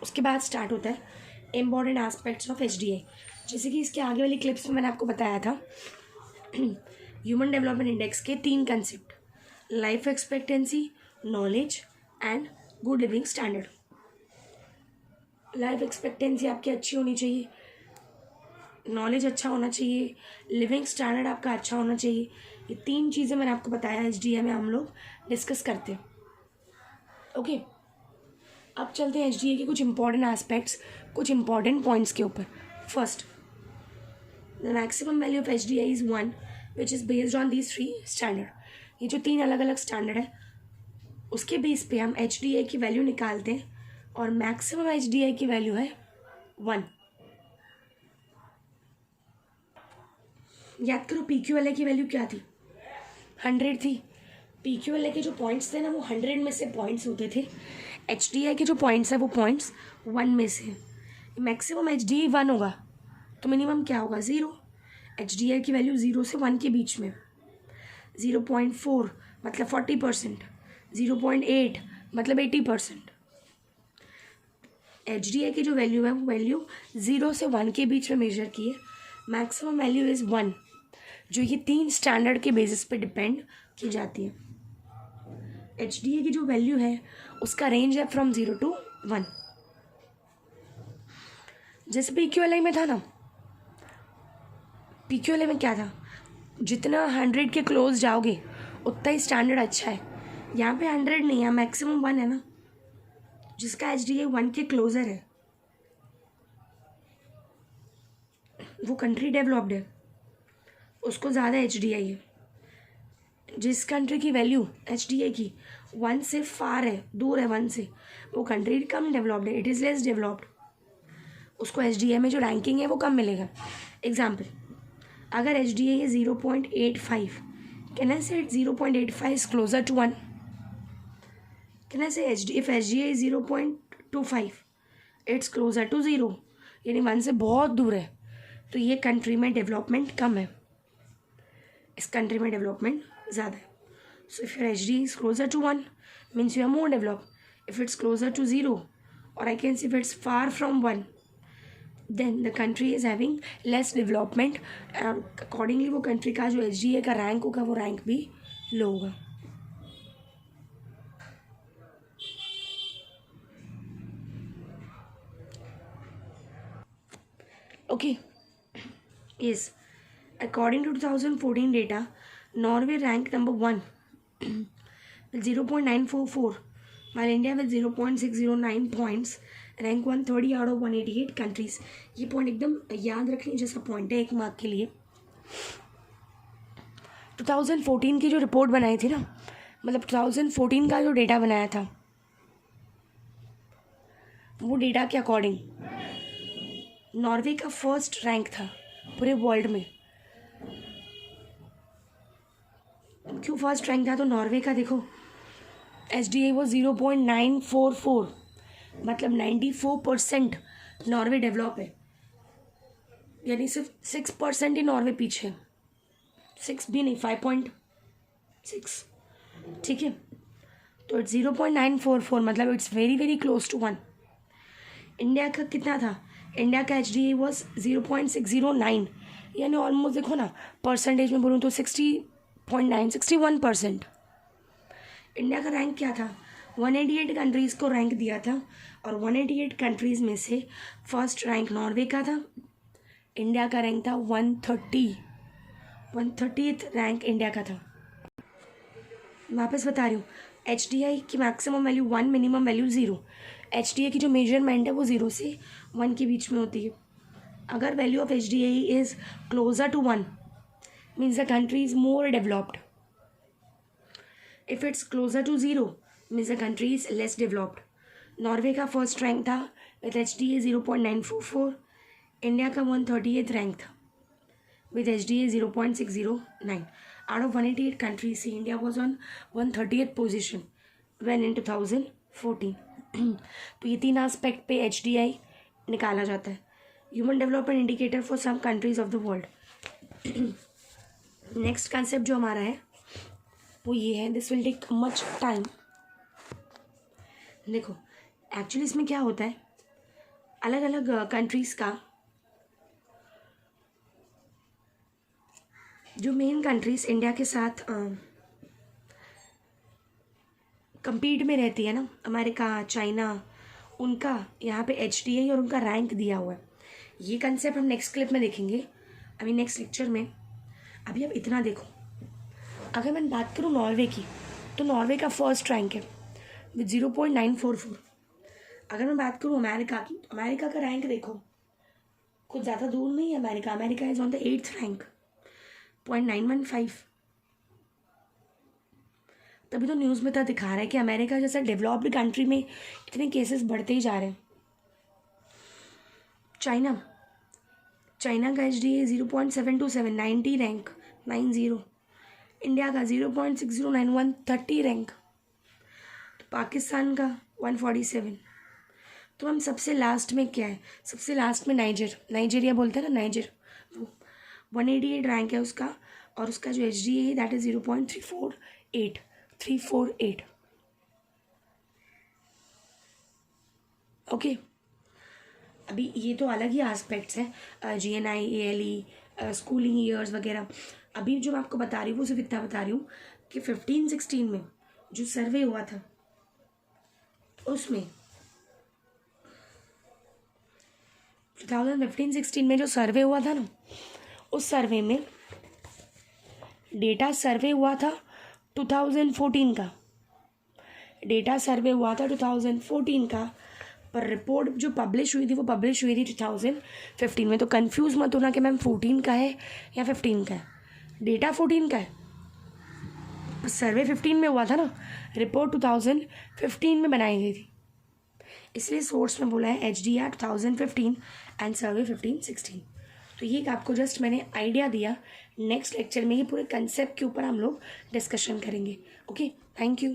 उसके बाद स्टार्ट होता है इम्पॉर्टेंट एस्पेक्ट्स ऑफ HDI, जैसे कि इसके आगे वाली क्लिप्स में मैंने आपको बताया था ह्यूमन डेवलपमेंट इंडेक्स के 3 concept, life expectancy, knowledge and good living standard. Life expectancy आपकी अच्छी होनी चाहिए, नॉलेज अच्छा होना चाहिए, लिविंग स्टैंडर्ड आपका अच्छा होना चाहिए। ये 3 चीज़ें मैंने आपको बताया HDI में हम लोग डिस्कस करते हैं। ओके, अब चलते हैं HDI के कुछ इंपॉर्टेंट एस्पेक्ट्स, कुछ इंपॉर्टेंट पॉइंट्स के ऊपर। First, the maximum value of HDI is 1 which is based on these 3 standard. ये जो 3 अलग अलग स्टैंडर्ड है उसके बेस पे हम HDI की वैल्यू निकालते हैं, और मैक्सिमम HDI की वैल्यू है 1। याद करो PQLA की वैल्यू क्या थी, 100 थी। PQLA के जो पॉइंट्स थे ना वो 100 में से पॉइंट्स होते थे, HDI के जो पॉइंट्स है वो पॉइंट्स 1 में से। मैक्सिमम HDI 1 होगा तो मिनिमम क्या होगा, 0। HDI की वैल्यू 0 से 1 के बीच में, 0.4 मतलब 40%, 0.8 मतलब 80%। HDI की जो वैल्यू है वो वैल्यू 0 से 1 के बीच में मेजर की है। मैक्सिमम वैल्यू इज़ 1, जो ये 3 स्टैंडर्ड के बेसिस पे डिपेंड की जाती है। HDI की जो वैल्यू है उसका रेंज है फ्रॉम 0 to 1। जैसे PQLA में था ना, PQLA में क्या था, जितना 100 के क्लोज जाओगे उतना ही स्टैंडर्ड अच्छा है। यहाँ पे 100 नहीं है, मैक्सिमम 1 है ना, जिसका HDI 1 के क्लोजर है वो कंट्री डेवलप्ड है, उसको ज़्यादा HDI है। जिस कंट्री की वैल्यू HDI की 1 से फार है, दूर है 1 से, वो कंट्री कम डेवलप्ड है, इट इज़ लेस डेवलप्ड, उसको HDI में जो रैंकिंग है वो कम मिलेगा। एग्जाम्पल, अगर HDI है 0.85, can I say 0.85 is closer to 1? Can I say if HDI is 0.25 it's closer to 0, यानी 1 से बहुत दूर है, तो ये कंट्री में डेवलपमेंट कम है, इस कंट्री में डेवलपमेंट ज़्यादा है। So if your HDI is closer to 1 means you are more developed. If it's closer to 0, or I can say if it's far from 1, then the country is having less development, and accordingly वो country का जो HDI का rank होगा वो rank भी लो होगा। Okay, yes, according to 2014 data, Norway ranked number 1 with 0.944, while India with 0.609 points rank 130 out of 188 countries. ये point एकदम याद रखने जैसा पॉइंट है 1 मार्क के लिए। 2014 की जो रिपोर्ट बनाई थी ना, मतलब 2014 का जो डेटा बनाया था, वो डेटा के अकॉर्डिंग नॉर्वे का फर्स्ट रैंक था पूरे वर्ल्ड में। क्यों फर्स्ट रैंक था, तो नॉर्वे का देखो HDI वो 0.944, मतलब 94% नॉर्वे डेवलप है, यानी सिर्फ 6% ही नॉर्वे पीछे है, 6 भी नहीं, 5.6, ठीक है। तो इट्स 0.944, मतलब it's very very close to 1। India का कितना था, इंडिया का HDI वॉज 0.609, यानी ऑलमोस्ट देखो ना परसेंटेज में बोलूँ तो 61%। इंडिया का रैंक क्या था, 188 कंट्रीज़ को रैंक दिया था, और 188 कंट्रीज़ में से फर्स्ट रैंक नॉर्वे का था, इंडिया का रैंक था 130th रैंक इंडिया का था। वापस बता रही हूँ, HDI की maximum value 1, minimum value 0। HDI की जो मेजरमेंट है वो 0 से 1 के बीच में होती है। अगर value of HDI is closer to 1 means the country is more developed. If it's closer to 0 means the country is less developed. Norway का फर्स्ट रैंक था विद HDI 0.944, इंडिया का 130th रैंक था with HDI 0.609. Out of 188 countries, see, India was on 130th position when in 2014. तो ये 3 aspect पे HDI निकाला जाता है, human development indicator for some countries of the world. Next concept जो हमारा है वो ये है, this will take much time. देखो एक्चुअली इसमें क्या होता है, अलग अलग कंट्रीज़ का जो मेन कंट्रीज़ इंडिया के साथ compete में रहती है ना, अमेरिका, चाइना, उनका यहाँ पे HDI और उनका रैंक दिया हुआ है। ये कंसेप्ट हम नेक्स्ट क्लिप में देखेंगे, अभी नेक्स्ट लेक्चर में। अभी अब इतना देखो, अगर मैं बात करूँ नॉर्वे की, तो नॉर्वे का फर्स्ट रैंक है विद 0.944। अगर मैं बात करूँ अमेरिका की, तो अमेरिका का रैंक देखो, कुछ ज़्यादा दूर नहीं है America. America is on the 8th rank, 0.915। तभी तो न्यूज़ में तो दिखा रहा है कि अमेरिका जैसा डेवलप्ड कंट्री में इतने केसेस बढ़ते ही जा रहे हैं। चाइना का HDA 0.727, 90 रैंक, 90। इंडिया का 0.6091, 30 रैंक। तो पाकिस्तान का 147। तो हम सबसे लास्ट में क्या है, सबसे लास्ट में नाइजीरिया बोलते हैं ना, नाइजर, वो 188 रैंक है उसका, और उसका जो HDA है दैट इज़ 0.348। ओके, अभी ये तो अलग ही एस्पेक्ट्स हैं, GNI, ALE, स्कूलिंग ईयर्स वगैरह। अभी जो मैं आपको बता रही हूँ वो सिर्फ इतना बता रही हूँ कि 15-16 में जो सर्वे हुआ था, उसमें 2015-16 में जो सर्वे हुआ था ना, उस सर्वे में डेटा सर्वे हुआ था 2014 का, डेटा सर्वे हुआ था 2014 का, पर रिपोर्ट जो पब्लिश हुई थी वो पब्लिश हुई थी 2015 में। तो कंफ्यूज मत होना कि मैम 14 का है या 15 का है, डेटा 14 का है, सर्वे 15 में हुआ था ना, रिपोर्ट 2015 में बनाई गई थी, इसलिए सोर्स में बोला है HDR 2015 एंड सर्वे 15-16। तो ये आपको जस्ट मैंने आइडिया दिया। नेक्स्ट लेक्चर में ये पूरे कंसेप्ट के ऊपर हम लोग डिस्कशन करेंगे। Okay, thank you.